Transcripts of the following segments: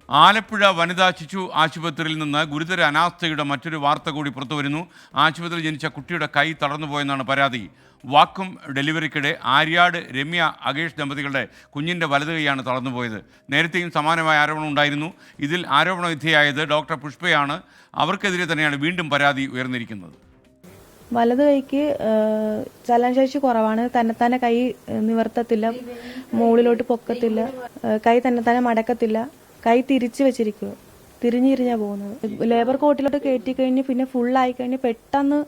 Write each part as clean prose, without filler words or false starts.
ആലപ്പുഴ വനിതാ ശിശു ആശുപത്രിയിൽ നിന്ന് ഗുരുതര അനാസ്ഥയുടെ മറ്റൊരു വാർത്ത കൂടി പുറത്തുവരുന്നു. ആശുപത്രിയിൽ ജനിച്ച കുട്ടിയുടെ കൈ തളർന്നുപോയെന്നാണ് പരാതി. വാക്വം ഡെലിവറിക്കിടെ ആര്യാട് രമ്യ അഗേഷ് ദമ്പതികളുടെ കുഞ്ഞിൻ്റെ വലത് കൈയാണ് തളർന്നുപോയത്. നേരത്തെയും സമാനമായ ആരോപണം ഉണ്ടായിരുന്നു. ഇതിൽ ആരോപണ വിധേയായത് ഡോക്ടർ പുഷ്പയാണ്. അവർക്കെതിരെ തന്നെയാണ് വീണ്ടും പരാതി ഉയർന്നിരിക്കുന്നത്. വലത് കൈക്ക് ചലനശേഷി കുറവാണ്. തന്നെത്താനെ കൈ നിവർത്തത്തില്ല, മുകളിലോട്ട് പൊക്കത്തില്ല, കൈ തന്നെത്താനെ മടക്കത്തില്ല, കൈ തിരിച്ചു വെച്ചിരിക്കുക, തിരിഞ്ഞിരിഞ്ഞാ പോകുന്നത്. ലേബർ കോട്ടിലോട്ട് കയറ്റി കഴിഞ്ഞ് പിന്നെ ഫുള്ളായി കഴിഞ്ഞ് പെട്ടെന്ന്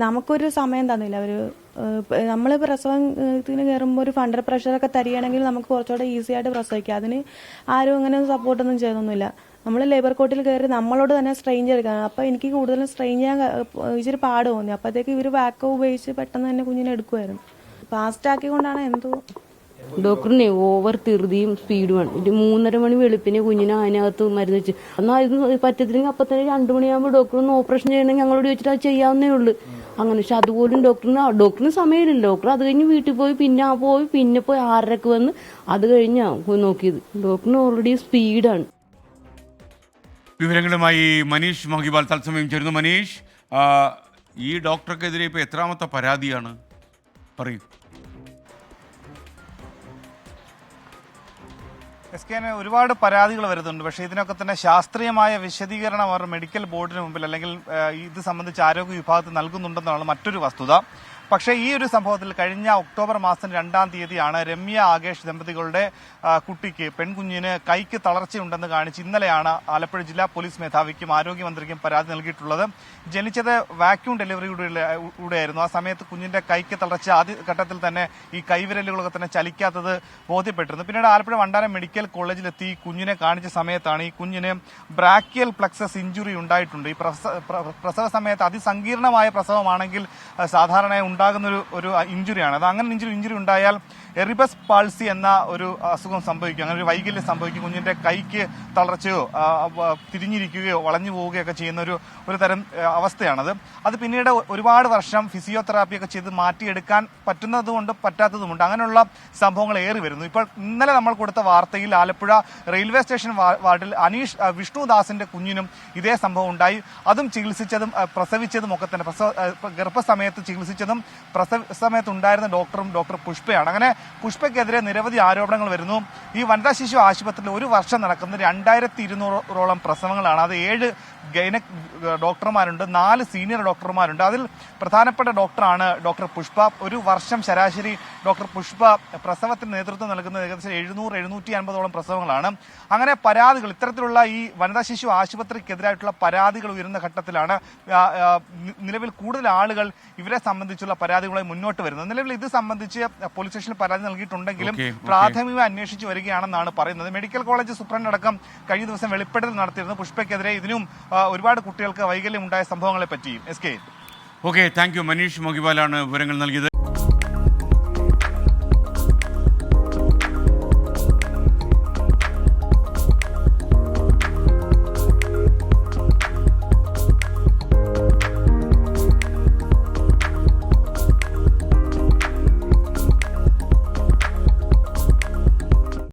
നമുക്കൊരു സമയം തന്നില്ല അവർ. നമ്മൾ പ്രസവത്തിന് കയറുമ്പോൾ ഒരു ഫണ്ടർ പ്രഷറൊക്കെ തരികയാണെങ്കിൽ നമുക്ക് കുറച്ചുകൂടെ ഈസി ആയിട്ട് പ്രസവിക്കാം. അതിന് ആരും അങ്ങനെ സപ്പോർട്ടൊന്നും ചെയ്തൊന്നുമില്ല. നമ്മൾ ലേബർ കോട്ടിൽ കയറി നമ്മളോട് തന്നെ സ്ട്രെയിൻ ചെയ്തെടുക്കണം. അപ്പോൾ എനിക്ക് കൂടുതലും സ്ട്രെയിൻ ചെയ്യാൻ ഇച്ചിരി പാട് തോന്നി. അപ്പോഴത്തേക്ക് ഇവർ വാക്കം ഉപയോഗിച്ച് പെട്ടെന്ന് തന്നെ കുഞ്ഞിനെ എടുക്കുമായിരുന്നു. ഫാസ്റ്റ് ആക്കിക്കൊണ്ടാണ് എന്തോ. ഡോക്ടറിനെ ഓവർ ധൃതിയും സ്പീഡുമാണ്. 3:30 മണി വെളുപ്പിനെ കുഞ്ഞിനെ അതിനകത്ത് മരുന്ന് വെച്ച് എന്നാൽ ഇത് പറ്റത്തില്ലെങ്കിൽ അപ്പം തന്നെ 2 മണിയാകുമ്പോൾ ഡോക്ടറിന് ഓപ്പറേഷൻ ചെയ്യണമെങ്കിൽ ഞങ്ങളോട് ചോദിച്ചിട്ട് അത് ചെയ്യാവുന്നേ ഉള്ളൂ. അങ്ങനെ പക്ഷെ അതുപോലും ഡോക്ടറിന് സമയമില്ല. ഡോക്ടർ അത് കഴിഞ്ഞ് വീട്ടിൽ പോയി പിന്നെ പോയി 6:30 വന്ന് അത് കഴിഞ്ഞാണ് നോക്കിയത്. ഡോക്ടറിന് ഓൾറെഡി സ്പീഡാണ്. വിവരങ്ങളുമായി മനീഷ് മഹിബാൽ തത്സമയം ചേരുന്നു. മനീഷ്, ഈ ഡോക്ടർക്കെതിരെ ഇപ്പോൾ എത്രാമത്തെ പരാതിയാണ്? പറയൂ. എസ്കെന് ഒരുപാട് പരാതികൾ വരുന്നുണ്ട്. പക്ഷേ ഇതിനൊക്കെ തന്നെ ശാസ്ത്രീയമായ വിശദീകരണം അവർ മെഡിക്കൽ ബോർഡിന് മുമ്പിൽ അല്ലെങ്കിൽ ഇത് സംബന്ധിച്ച് ആരോഗ്യ വിഭാഗത്തിൽ നൽകുന്നുണ്ടെന്നാണ് മറ്റൊരു വസ്തുത. പക്ഷേ ഈ ഒരു സംഭവത്തിൽ കഴിഞ്ഞ ഒക്ടോബർ മാസം 2-ാം തീയതിയാണ് രമ്യ ആഗേഷ് ദമ്പതികളുടെ കുട്ടിക്ക് പെൺകുഞ്ഞിന് കൈക്ക് തളർച്ചയുണ്ടെന്ന് കാണിച്ച് ഇന്നലെയാണ് ആലപ്പുഴ ജില്ലാ പോലീസ് മേധാവിക്കും ആരോഗ്യമന്ത്രിക്കും പരാതി നൽകിയിട്ടുള്ളത്. ജനിച്ചത് വാക്യൂം ഡെലിവറിയിലൂടെയായിരുന്നു. ആ സമയത്ത് കുഞ്ഞിന്റെ കൈക്ക് തളർച്ച ആദ്യ ഘട്ടത്തിൽ തന്നെ ഈ കൈവിരലുകളൊക്കെ തന്നെ ചലിക്കാത്തത് ബോധ്യപ്പെട്ടിരുന്നു. പിന്നീട് ആലപ്പുഴ വണ്ടാനം മെഡിക്കൽ കോളേജിലെത്തി കുഞ്ഞിനെ കാണിച്ച സമയത്താണ് ഈ കുഞ്ഞിന് ബ്രാക്കിയൽ പ്ലക്സസ് ഇഞ്ചുറി ഉണ്ടായിട്ടുണ്ട്. ഈ പ്രസവ സമയത്ത് അതിസങ്കീർണമായ പ്രസവമാണെങ്കിൽ സാധാരണ ഉണ്ടാകുന്ന ഒരു ഇഞ്ചുറിയാണ് അത്. അങ്ങനെ ഇഞ്ചുറി ഉണ്ടായാൽ എറിബസ് പാൾസി എന്ന ഒരു അസുഖം സംഭവിക്കും. അങ്ങനെ ഒരു വൈകല്യം സംഭവിക്കും. കുഞ്ഞിന്റെ കൈക്ക് തളർച്ചയോ തിരിഞ്ഞിരിക്കുകയോ വളഞ്ഞു പോവുകയോ ഒക്കെ ചെയ്യുന്ന ഒരു തരം അവസ്ഥയാണത്. അത് പിന്നീട് ഒരുപാട് വർഷം ഫിസിയോതെറാപ്പിയൊക്കെ ചെയ്ത് മാറ്റിയെടുക്കാൻ പറ്റുന്നതുകൊണ്ട് പറ്റാത്തതുമുണ്ട്. അങ്ങനെയുള്ള സംഭവങ്ങൾ ഏറി വരുന്നു. ഇപ്പോൾ ഇന്നലെ നമ്മൾ കൊടുത്ത വാർത്തയിൽ ആലപ്പുഴ റെയിൽവേ സ്റ്റേഷൻ വാർഡിൽ വിഷ്ണുദാസിന്റെ കുഞ്ഞിനും ഇതേ സംഭവം ഉണ്ടായി. അതും ചികിത്സിച്ചതും പ്രസവിച്ചതും ഒക്കെ തന്നെ ഗർഭസമയത്ത് ചികിത്സിച്ചതും പ്രസവ സമയത്ത് ഉണ്ടായിരുന്ന ഡോക്ടർ പുഷ്പയാണ്. അങ്ങനെ പുഷ്പയ്ക്കെതിരെ നിരവധി ആരോപണങ്ങൾ വരുന്നു. ഈ വനിതാ ശിശു ആശുപത്രിയിൽ ഒരു വർഷം നടക്കുന്ന 2200ഓളം പ്രസവങ്ങളാണ്. അത് 7 ഗൈനക് ഡോക്ടർമാരുണ്ട്, 4 സീനിയർ ഡോക്ടർമാരുണ്ട്. അതിൽ പ്രധാനപ്പെട്ട ഡോക്ടറാണ് ഡോക്ടർ പുഷ്പ. ഒരു വർഷം ശരാശരി ഡോക്ടർ പുഷ്പ പ്രസവത്തിന് നേതൃത്വം നൽകുന്നത് ഏകദേശം 700-750ഓളം പ്രസവങ്ങളാണ്. അങ്ങനെ പരാതികൾ ഇത്തരത്തിലുള്ള ഈ വനിതാ ശിശു ആശുപത്രിക്കെതിരായിട്ടുള്ള പരാതികൾ ഉയരുന്ന ഘട്ടത്തിലാണ് നിലവിൽ കൂടുതൽ ആളുകൾ ഇവരെ സംബന്ധിച്ചുള്ള പരാതികളുമായി മുന്നോട്ട് വരുന്നത്. നിലവിൽ ഇത് സംബന്ധിച്ച് പോലീസ് സ്റ്റേഷനിൽ പരാതി നൽകിയിട്ടുണ്ടെങ്കിലും പ്രാഥമികമായി അന്വേഷിച്ചു വരികയാണെന്നാണ് പറയുന്നത്. മെഡിക്കൽ കോളേജ് സൂപ്രണ്ട് അടക്കം കഴിഞ്ഞ ദിവസം വെളിപ്പെടുത്തൽ നടത്തിയിരുന്നു പുഷ്പയ്ക്കെതിരെ. ഇതിനും ഒരുപാട് കുട്ടികൾക്ക് വൈകല്യം ഉണ്ടായ സംഭവങ്ങളെ പറ്റിയും. എസ് കെ. Okay, thank you. മനീഷ് മഹിബാലാണ് വിവരങ്ങൾ നൽകിയത്.